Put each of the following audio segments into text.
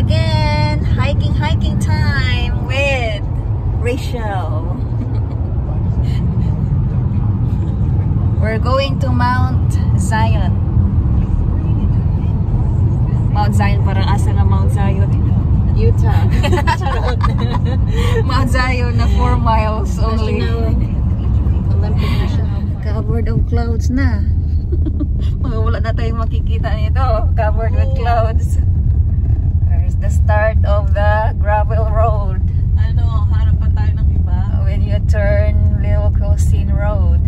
again. Hiking time with Rachel. We're going to Mount Zion. Mount Zion, parang asa na Mount Zion? Utah. Mount Zion na 4 miles only. Olympic National. Covered of clouds na. Wala na tayong makikita nito. Covered with clouds. There's the start of the gravel road. Ano, hanap pa tayo ng iba? When you turn Little Cosine Road.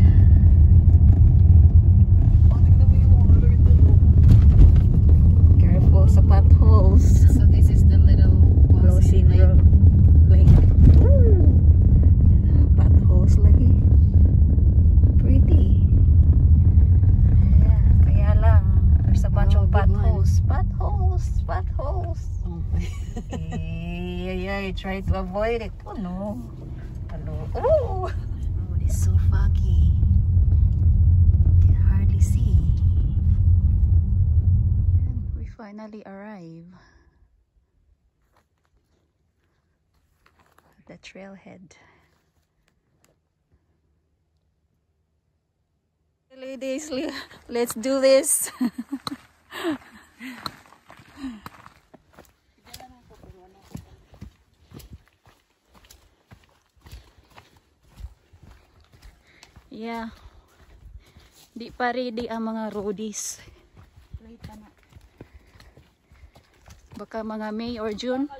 Careful sa potholes. So this is the Little Cosine Road. Lake. Potholes lagi. Pretty. Yeah, kaya lang. There's a bunch of potholes. Potholes. Ay, try to avoid it. Oh no. Hello. Oh, it's so foggy. Can hardly see. And we finally arrive at the trailhead. Ladies, let's do this. Yeah. Di pa ready ang mga roadies. Baka mga May or June.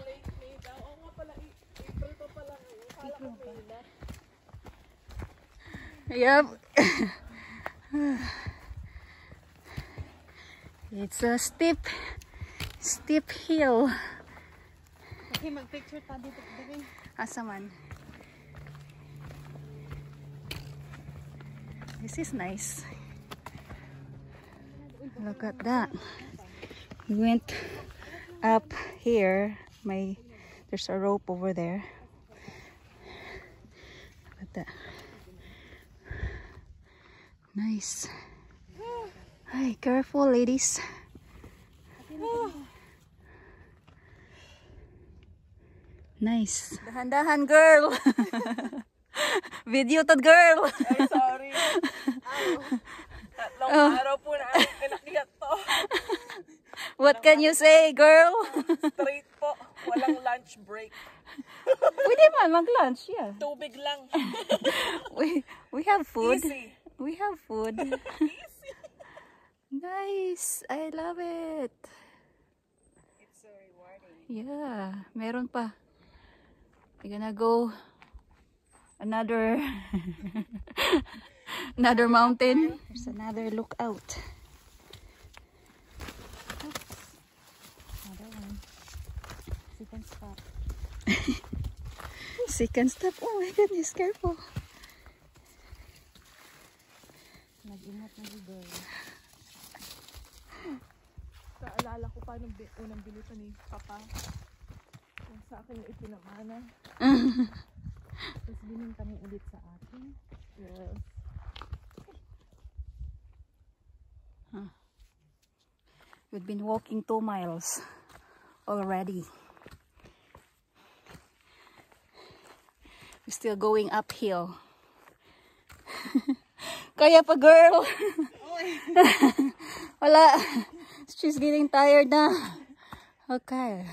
Yep. It's a steep hill. Okay, mag-picture ta dito. Asa man? This is nice. Look at that. We went up here. There's a rope over there. Look at that. Nice. Hi, careful, ladies. Nice. Dahan-dahan, girl. Video to, girl. Ay, sorry. Tatlong araw po na aming pinakyat to. What can you say, girl? Straight po. Walang lunch break. Pwede man mag-lunch, yeah. Tubig lang. We have food. Easy. We have food. Easy. Nice. I love it. It's so rewarding. Yeah, meron pa. We're gonna go another mountain. There's another lookout. Another one. Second stop. Second stop. Oh my goodness, careful. Nag-ingat na si girl. Kaalala ko pa nung unang bilisan ni Papa. Kung sa akin na ipinamana. Tapos bininta mo ulit sa akin. Yes. We've been walking 2 miles already. We're still going uphill. Kaya pa, girl. Wala. She's getting tired na. Okay.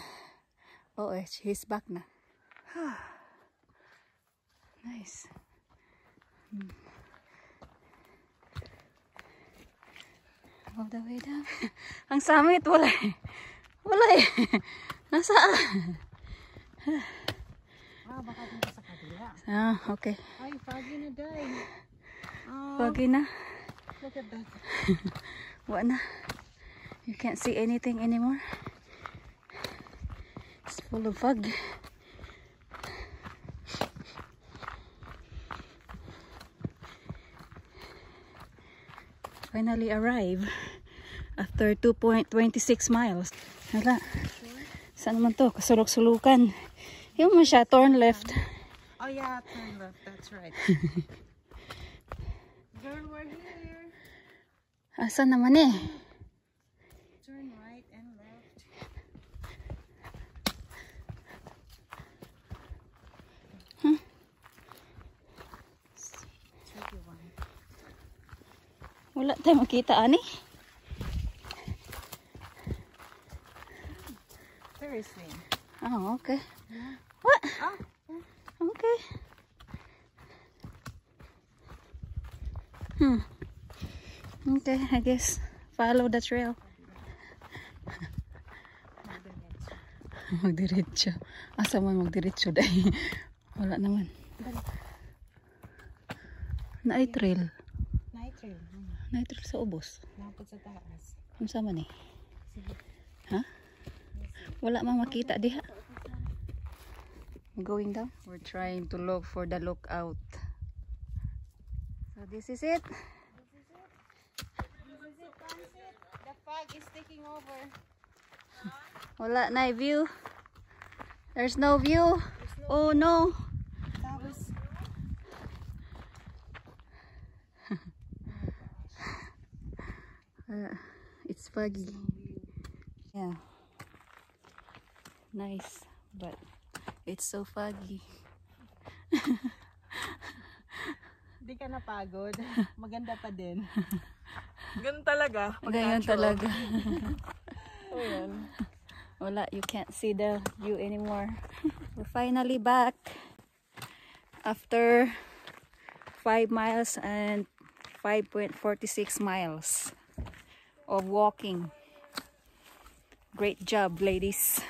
Oh, she's back na. Nice. All the way down. Ang summit, wala eh. Wala eh. Nasaan? Baka dito sa kabila. Okay. Ay, foggy na day. Foggy na. Look at that. What na? You can't see anything anymore. It's full of fog. Finally arrive after 2.26 miles. Hala. Saan naman to? Kasulok-sulukan. Yung mo siya, turn left. Oh yeah, turn left. That's right. Girl, we're here. Asan naman eh? Turn right and left. Wala tayong makita, ani? Seriously. Oh, okay. What? Ah. Okay. Okay, I guess follow the trail. Magdiretso. Asa man magdiretso dahil wala naman. Naay trail. Night trail. Naay trail sa ubos. Napot sa taas. Kung sa man eh. Sige. Ha? Wala mang makita diha. Going down. We're trying to look for the lookout. So this is it. The fog is taking over. Wala na view. There's no view. Oh no. Tapos, It's foggy. Yeah. Nice, but it's so foggy. di ka napagod. Maganda pa din. Ganun talaga. Ganyan talaga. Oh, yan. Wala, you can't see the view anymore. We're finally back after 5 miles and 5.46 miles of walking. Great job, ladies.